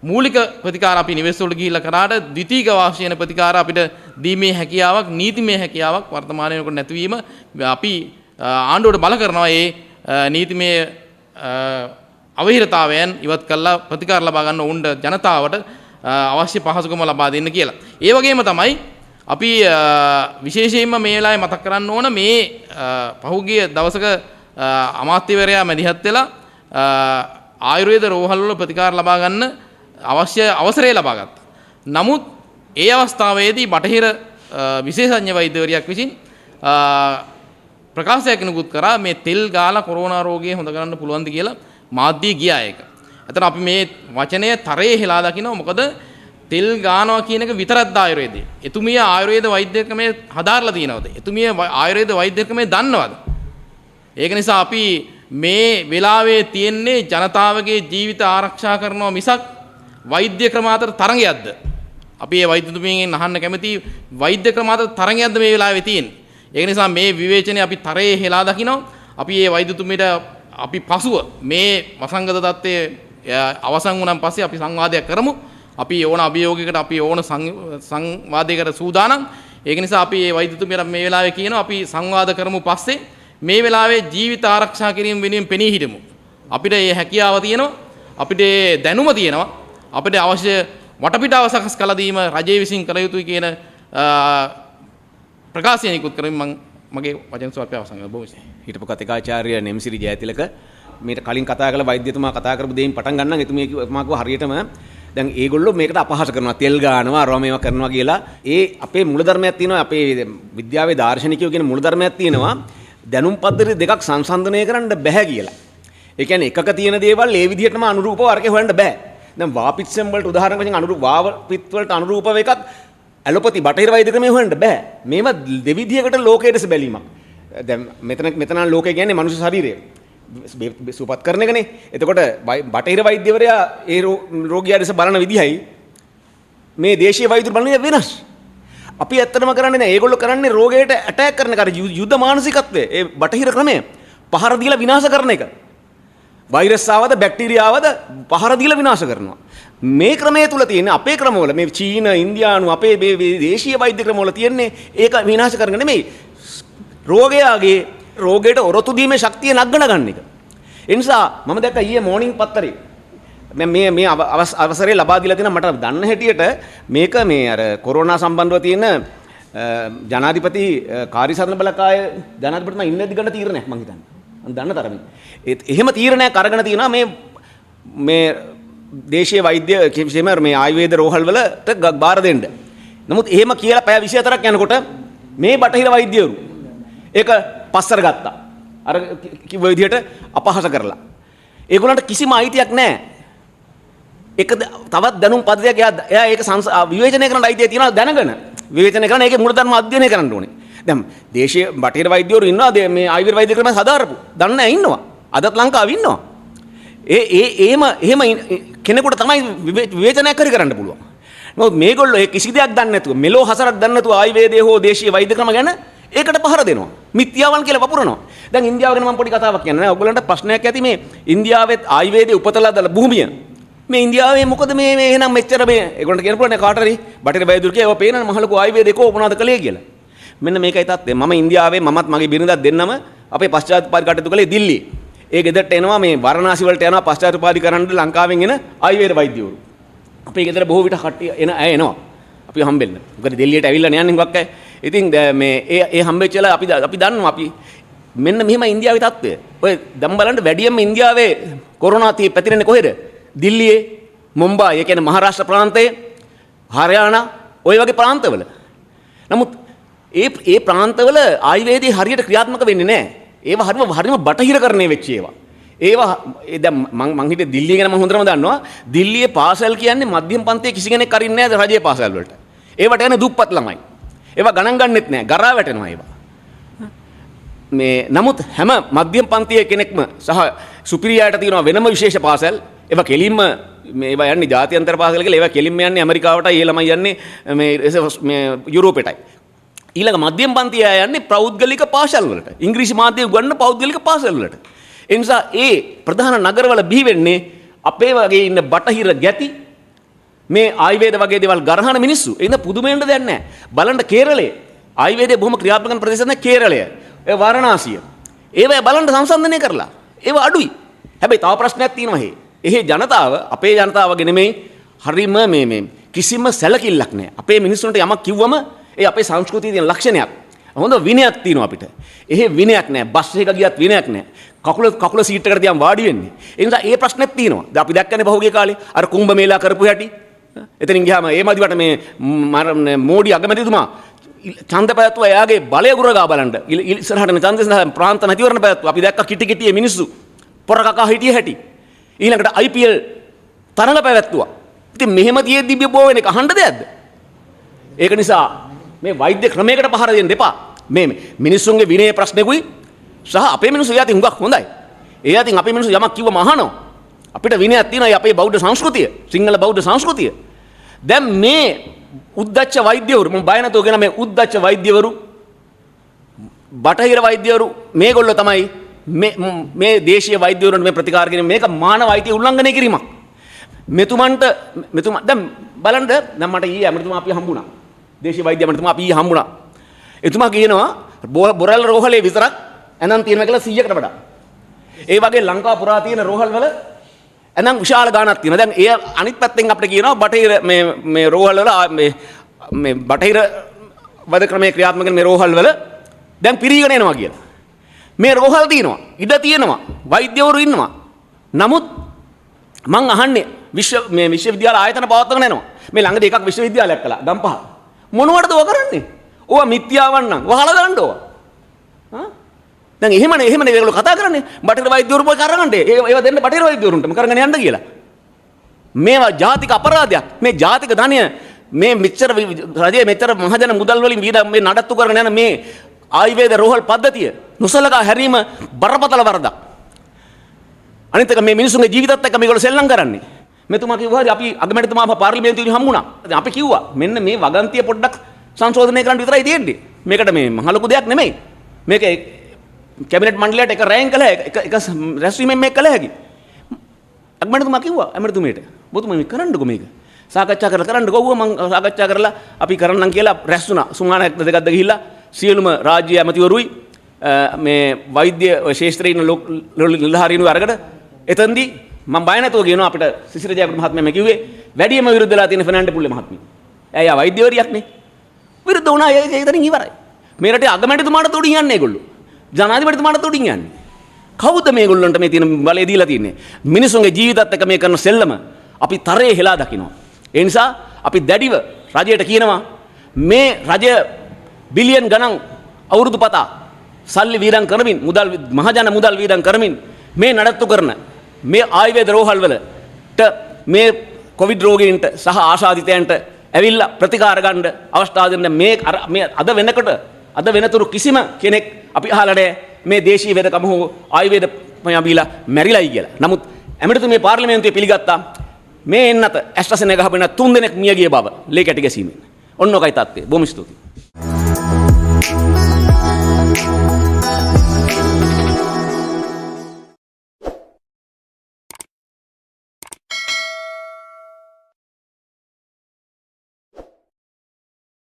මූලික ප්‍රතිකාර අපි නිවෙස් වලට ගිහිල්ලා කරාට ද්විතීයික අවශ්‍ය වෙන ප්‍රතිකාර අපිට දීමේ හැකියාවක් නීතිමය හැකියාවක් වර්තමානයේ වෙනකොට නැතිවීම අපි ආණ්ඩුවට බල කරනවා ඒ නීතිමය අවහිරතාවයන් ඉවත් කරලා ප්‍රතිකාර ලබා ගන්න ඔවුන්ට ජනතාවට අවශ්‍ය පහසුකම ලබා දෙන්න කියලා. ඒ වගේම තමයි අපි විශේෂයෙන්ම මේ වෙලාවේ මතක් කරන්න ඕන මේ පහුගිය දවසක අමාත්‍යවරයා මැදිහත් වෙලා ආයුර්වේද රෝහල් වල ප්‍රතිකාර ලබා ගන්න අවශ්‍ය අවසරය ලබා ගත්තා. නමුත් ඒ අවස්ථාවේදී බටහිර විශේෂඥ වෛද්‍යවරියක් විසින් ප්‍රකාශයක් නිකුත් කරා මේ තෙල් ගාලා කොරෝනා රෝගය හොඳ කරන්න පුළුවන්ද කියලා මාධ්‍යය ගියා ඒක. එතන අපි මේ වචනය තරයේ හෙලා දකිනවා. මොකද තෙල් ගානවා කියන එක විතරක්ද ආයුර්වේදයේ? එතුමිය ආයුර්වේද වෛද්‍ය ක්‍රමය හදාarලා තියෙනවද? එතුමිය ආයුර්වේද වෛද්‍ය ක්‍රමය දන්නවද? ඒක නිසා අපි මේ වෙලාවේ තියෙන්නේ ජනතාවගේ ජීවිත ආරක්ෂා කරනවා මිසක් වෛද්‍ය ක්‍රම අතර තරඟයක්ද? අපි මේ වෛද්‍යතුමියන් අහන්න කැමති වෛද්‍ය ක්‍රම අතර තරඟයක්ද මේ වෙලාවේ තියෙන්නේ? ඒක නිසා මේ විවේචනය අපි තරයේ හෙලා දකිනවා. අපි මේ වෛද්‍යතුමියට අපි පසුව මේ වසංගත තත්ත්වයේ අවසන් වුණාන් පස්සේ අපි සංවාදයක් කරමු. අපි ඕන අභියෝගයකට අපි ඕන සංවාදයකට සූදානම්. ඒක නිසා අපි මේ වෛද්‍යතුමියට මේ වෙලාවේ කියනවා අපි සංවාද කරමු පස්සේ මේ වෙලාවේ ජීවිත ආරක්ෂා කිරීම වෙනුවෙන් පෙනී හිටමු. අපිට මේ හැකියාව තියෙනවා. අපිට දැනුම තියෙනවා. අපිට අවශ්‍ය වටපිටාව සකස් කළ දීම රජයේ විසින් කළ යුතුයි කියන ප්‍රකාශය නිකුත් කරමින් මම මගේ වචන ස්වල්පය අවසන් කරනවා. බොහොම
හිටපු කතිකාචාර්ය නෙම්සිරි ජයතිලක මේට කලින් කතා කළ වෛද්‍යතුමා කතා කරපු දෙයින් පටන් ගන්නම්. එතුමියා කිව්වා හරියටම දැන් ඒගොල්ලෝ මේකට අපහාස කරනවා, තෙල් ගානවා, අරවා මේවා කරනවා කියලා. ඒ අපේ මූලධර්මයක් තියෙනවා, අපේ විද්‍යාවේ දාර්ශනිකයෝ කියන මූලධර්මයක් තියෙනවා. දැනුම් පද්ධති දෙකක් සංසන්දනය කරන්න බෑ කියලා. ඒ කියන්නේ එකක තියෙන දේවල් ඒ විදිහටම අනුරූපව අරකේ හොයන්න බෑ. දැන් වාපිත්සම් වලට උදාහරණ වශයෙන් වාපිත් වලට අනුරූපව එකක් ඇලොපති බටහිර වෛද්‍ය ක්‍රමයේ හොයන්න බෑ. මේව දෙවිධයකට ලෝකයේ දෙස බැලීමක්. දැන් මෙතන ලෝකය කියන්නේ මනුෂ්‍ය ශරීරය. සුවපත් කරන එකනේ. එතකොට බටහිර වෛද්‍යවරයා ඒ රෝගියා දෙස බලන විදිහයි මේ දේශීය වෛද්‍ය බලන වෙනස්. අපි ඇත්තටම කරන්නේ නැහැ. ඒගොල්ලෝ කරන්නේ රෝගයට ඇටැක් කරන කර යුද්ධ මානසිකත්වය. ඒ බටහිර ක්‍රමය පහර දීලා විනාශ කරන එක. වෛරස් ආවද බැක්ටීරියාවද පහර දීලා විනාශ කරනවා. මේ ක්‍රමයේ තුල තියෙන අපේ ක්‍රමවල මේ චීන, ඉන්දියානු අපේ දේශීය වෛද්‍ය ක්‍රමවල තියෙන්නේ ඒක විනාශ කරන නෙමෙයි. රෝගයාගේ රෝගයට ඔරොත්තු දීමේ ශක්තිය නගන ගන්න එක. ඒ නිසා මම දැක්ක ඊයේ මෝර්නිං පත්තරේ මේ අවසරය ලබා දීලා තියෙනවා මට දන්න හැටියට මේක මේ අර කොරෝනා සම්බන්ධව තියෙන ජනාධිපති කාර්යසාධන බලකාය ජනාධිපතිතුමා ඉන්නේද ගන්න තීරණයක් මම හිතන්නේ. මම දන්න තරමින්. එහෙම තීරණයක් අරගෙන තියෙනවා මේ දේශීය වෛද්‍ය කිසිම මේ ආයුර්වේද රෝහල් වලට බාර දෙන්න. නමුත් එහෙම කියලා පැය 24ක් යනකොට මේ බටහිර වෛද්‍යවරු ඒක පස්සර ගත්තා. අර කිව්ව විදිහට අපහාස කරලා. ඒගොල්ලන්ට කිසිම අයිතියක් නැහැ. එක තවත් දැනුම් පද්ධතියක් එයා ඒක විවේචනය කරන්න අයිතිය තියෙනවා දැනගෙන. විවේචනය කරන ඒකේ මූලධර්ම අධ්‍යයනය කරන්න ඕනේ. දැන් දේශීය බටහිර වෛද්‍යවරු ඉන්නවා මේ ආයුර්වේද වෛද්‍ය ක්‍රම හදාරපු. දන්නේ නැහැ ඉන්නවා. අදත් ලංකාවේ ඉන්නවා. එහෙම කෙනෙකුට තමයි විවේචනයක් කරන්න පුළුවන්. නමුත් මේගොල්ලෝ ඒ කිසි දෙයක් දන්නේ නැතුව මෙලෝ හසරක් දන්නේ නැතුව ආයුර්වේදයේ හෝ දේශීය වෛද්‍ය ක්‍රම ගැන ඒකට පහර දෙනවා. මිත්‍යාවන් කියලා වපුරනවා. දැන් ඉන්දියාව ගැන මම පොඩි කතාවක් කියන්නම්. ඔයගොල්ලන්ට ප්‍රශ්නයක් ඇති මේ ඉන්දියාවෙත් ආයුර්වේදයේ උපතලා දාලා භූමිය. මේ ඉන්දියාවේ මොකද මේ එහෙනම් මෙච්චර මේ ඒගොල්ලන්ට කියන්න පුළුවන් කාට හරි බටහිර වෛද්‍යවරු කියව පේනන මහලකු ආයුර්වේදයක මොනවද කළේ කියලා. මෙන්න මේකයි තත්ත්වය. මම ඉන්දියාවේ මමත් මගේ බිරිඳත් දෙන්නම අපේ පශ්චාත්පාද කටයුතු කළේ දිල්ලියේ. ඒ ගෙදරට එනවා මේ වරණාසි වලට යනවා පශ්චාත්පාද කරන්න ලංකාවෙන් එන ආයුර්වේද වෛද්‍යවරු. අපේ ගෙදර බොහෝ විට කට්ටිය එනවා. අපි හම්බෙන්න. මොකද දිල්ලියට ඇවිල්ලා යන්නේ හුඟක් අය. ඉතින් මේ ඒ හම්බෙච්චලා අපි දන්නවා අපි මෙන්න මෙහෙම ඉන්දියාවේ තත්ත්වය. ඔය දැන් බලන්න වැඩියෙන්ම ඉන්දියාවේ කොරෝනා පැතිරෙන්නේ කොහෙද? දිල්ලියේ, මුම්බායි, ඒ කියන්නේ මහාරාෂ්ට්‍ර ප්‍රාන්තයේ, හරියානා ওই වගේ ප්‍රාන්තවල. නමුත් ඒ ප්‍රාන්තවල ආයුර්වේදයේ හරියට ක්‍රියාත්මක වෙන්නේ නැහැ. ඒවා හරිම බටහිරකරණය වෙච්ච ඒවා. ඒවා දැන් මං හිතේ දිල්ලිය ගැන මම හොඳටම දන්නවා. දිල්ලියේ පාසල් කියන්නේ මධ්‍යම පන්තියේ කිසි කෙනෙක් අරින්නේ නැහැ රජයේ පාසල් වලට. ඒවට යන්නේ දුප්පත් ළමයි. ඒවා ගණන් ගන්නෙත් නැහැ. ගරා වැටෙනවා ඒවා. නමුත් හැම මධ්‍යම පන්තියේ කෙනෙක්ම සහ සුපිරියාට තියෙනවා වෙනම විශේෂ පාසල්. ඒවා කෙලින්ම මේවා යන්නේ ජාත්‍යන්තර පාසල් කියලා. ඒවා කෙලින්ම යන්නේ ඇමරිකාවටයි. ඒ ළමයි යන්නේ මේ යුරෝපෙටයි. ඊළඟ මධ්‍යම පන්තිය යන්නේ පෞද්ගලික පාසල් වලට. ඉංග්‍රීසි මාධ්‍යය ගන්න පෞද්ගලික පාසල් වලට. ඒ නිසා ඒ ප්‍රධාන නගරවල බිහි වෙන්නේ අපේ වගේ ඉන්න බටහිර ගැති මේ ආයුර්වේද වගේ දේවල් ගරහන මිනිස්සු. ඒ ඉඳ පුදුමෙන්න දෙයක් නැහැ. බලන්න කේරළේ ආයුර්වේදයේ බොහොම ක්‍රියාත්මක කරන ප්‍රදේශ තමයි කේරළය. ඒ වාරණාසිය. ඒවා බලන්න සංසන්දනය කරලා. ඒවා අඩුයි. හැබැයි තව ප්‍රශ්නයක් තියෙනවා හේ. එහේ ජනතාව අපේ ජනතාවගේ නෙමෙයි හරිම මේ කිසිම සැලකිල්ලක් නැහැ. අපේ මිනිස්සුන්ට යමක් කිව්වම ඒ අපේ සංස්කෘතියේ තියෙන ලක්ෂණයක්. හොඳ විනයක් තියෙනවා අපිට. එහෙ විනයක් නැහැ. බස් එක ගියත් විනයක් නැහැ. කකුල සීට් එකට තියන් වාඩි වෙන්නේ. ඒ නිසා ඒ ප්‍රශ්නෙත් තියෙනවා. දැන් අපි දැක්කනේ පහුගිය කාලේ අර කුඹ මේලා කරපු හැටි. එතනින් ගියාම ඒ මදිවට මේ මෝඩි අගමැතිතුමා ඡන්ද පැවැත්තුවා එයාගේ බලය ගුරගා බලන්න. ඉස්සරහට ඡන්ද සඳහා ප්‍රාන්ත නැතිවරණ පැවැත්තුවා. අපි දැක්ක කිටි කිටියේ මිනිස්සු පොර කකා හිටිය හැටි. ඊළඟට IPL තරඟ පැවැත්තුවා. ඉතින් මෙහෙම තියෙද්දි බෝ වෙන එක අහන්න දෙයක්ද? ඒක නිසා මේ වෛද්‍ය ක්‍රමයකට පහර දෙන්න එපා. මේ මිනිස්සුන්ගේ විනය ප්‍රශ්නෙකුයි සහ අපේ මිනිස්සු යති හුඟක් හොඳයි. ඒ යතින් අපේ මිනිස්සු යමක් කිව්වම අහනවා. අපිට විනයක් තියෙනවා අපේ බෞද්ධ සංස්කෘතිය. සිංහල බෞද්ධ සංස්කෘතිය. දැන් මේ උද්දච්ච වෛද්‍යවරු මම බය නැතුව කියන මේ උද්දච්ච වෛද්‍යවරු බටහිර වෛද්‍යවරු මේගොල්ලෝ තමයි මේ දේශීය වෛද්‍යවරුන්ට මේ ප්‍රතිකාර කිරීම මේක මානව අයිතිය උල්ලංඝනය කිරීමක්. මෙතුමන්ට මෙතුමා දැන් බලන්න දැන් මට ඊයේ ඇමරිතුමා අපි හම්බුණා. දේශීය වෛද්‍ය ඇමරිතුමා අපි ඊයේ හම්බුණා. එතුමා කියනවා බොරැල් රෝහලේ විතරක් ඇඳන් තියෙනවා කියලා 100කට වඩා. ඒ වගේ ලංකාව පුරා තියෙන රෝහල් වල ඇඳන් විශාල ගාණක් තියෙනවා. දැන් ඒ අනිත් පැත්තෙන් අපිට කියනවා බටහිර මේ රෝහල් වල මේ බටහිර වද ක්‍රමයේ ක්‍රියාත්මක වෙන මේ රෝහල් වල දැන් පිරීගෙන එනවා කියලා. මේ රෝහල් තියෙනවා, ඉඩ තියෙනවා, වෛද්‍යවරු ඉන්නවා. නමුත් මං අහන්නේ විශ්වවිද්‍යාල ආයතන පවත්වාගෙන යනවා. මේ ළඟදී එකක් විශ්වවිද්‍යාලයක් කළා ගම්පහ. මොනවටද ඔය කරන්නේ? ඕවා මිත්‍යාවන් නම් වහලා දාන්න ඕවා. දැන් එහෙමනේ ඒගොල්ලෝ කතා කරන්නේ. බටහිර වෛද්‍යවරු පොයි කරගන්න. ඒවා දෙන්න බටහිර වෛද්‍යවරුන්ට කරගෙන යන්න කියලා. මේවා ජාතික අපරාධයක්. මේ ජාතික ධනය මේ මෙච්චර රජයේ මෙච්චර මහජන මුදල් වලින් මේ නඩත්තු කරගෙන යන මේ ආයුර්වේද රෝහල් පද්ධතිය නොසලකා හැරීම බරපතල වරදක්. අනිත් එක මේ මිනිසුන්ගේ ජීවිතත් එක්ක මේගොල්ලෝ සෙල්ලම් කරන්නේ. මෙතුමා කිව්වා අපි අගමැතිතුමා පාර්ලිමේන්තුවේ හම්බුණා. දැන් අපි කිව්වා මෙන්න මේ වගන්තිය පොඩ්ඩක් සංශෝධනය කරන්න විතරයි තියෙන්නේ. මේකට මේ මහ ලොකු දෙයක් නෙමෙයි. මේක කැබිනට් මණ්ඩලයට එක රැයෙන් කළ එක රැස්වීමෙන් මේක කළ හැකි. අගමැතිතුමා කිව්වා ඇමරිතුමේට ඔබතුමා මේක කරන්නකෝ මේක. සාකච්ඡා කරන්නකෝ ඌව මම සාකච්ඡා කරලා අපි කරන්නම් කියලා රැස් වුණා. සුමානක් දෙකක්ද ගිහිල්ලා සියලුම රාජ්‍ය ඇමතිවරුයි මේ වෛද්‍ය ශාස්ත්‍රයේ ඉන්න නිලධාරීන්ව අරගෙන එතෙන්දී මම බය නැතුව කියනවා අපිට සිසිර ජයකුඩ මහත්මයා කිව්වේ වැඩිම විරුද්ධලා තියෙන ෆර්නැන්ඩෝ පුල්ලේ මහත්මිය. එයා වෛද්‍යවරියක්නේ. විරුද්ධ වුණා ඒක ඉතින් ඉවරයි. මේ රටේ අගමැතිතුමාට උඩින් යන්නේ ඒගොල්ලෝ. ජනාධිපතිතුමාට උඩින් යන්නේ. කවුද මේගොල්ලන්ට මේ තියෙන බලය දීලා තින්නේ? මිනිසුන්ගේ ජීවිතත් එක්ක මේ කරන සෙල්ලම අපි තරයේ හෙලා දකිනවා. ඒ නිසා අපි දැඩිව රජයට කියනවා මේ රජය බිලියන් ගණන් අවුරුදු පතා සල්ලි වීරම් කරමින් මහජන මුදල් වීරම් කරමින් මේ නඩත්තු කරන මේ ආයුර්වේද රෝහල් වලට මේ කොවිඩ් රෝගීන්ට සහ ආශාදිතයන්ට ඇවිල්ලා ප්‍රතිකාර ගන්න අවස්ථාව දෙන්න මේ අද වෙනකොට අද වෙනතුරු කිසිම කෙනෙක් අපි අහලා නැහැ මේ දේශීය වේදකම හෝ ආයුර්වේද පයඹිලා මැරිලායි කියලා. නමුත් ඇමරිකාවේ පාර්ලිමේන්තුවේ පිළිගත්තා මේ එන්නත ඇස්ට්‍රාසෙනෙකා ගහපෙන 3 දෙනෙක් මිය ගිය බව ලේ කැටි ගැසීමෙන්. ඔන්න ඔකයි තත්ත්වය. බොහොම ස්තුතියි.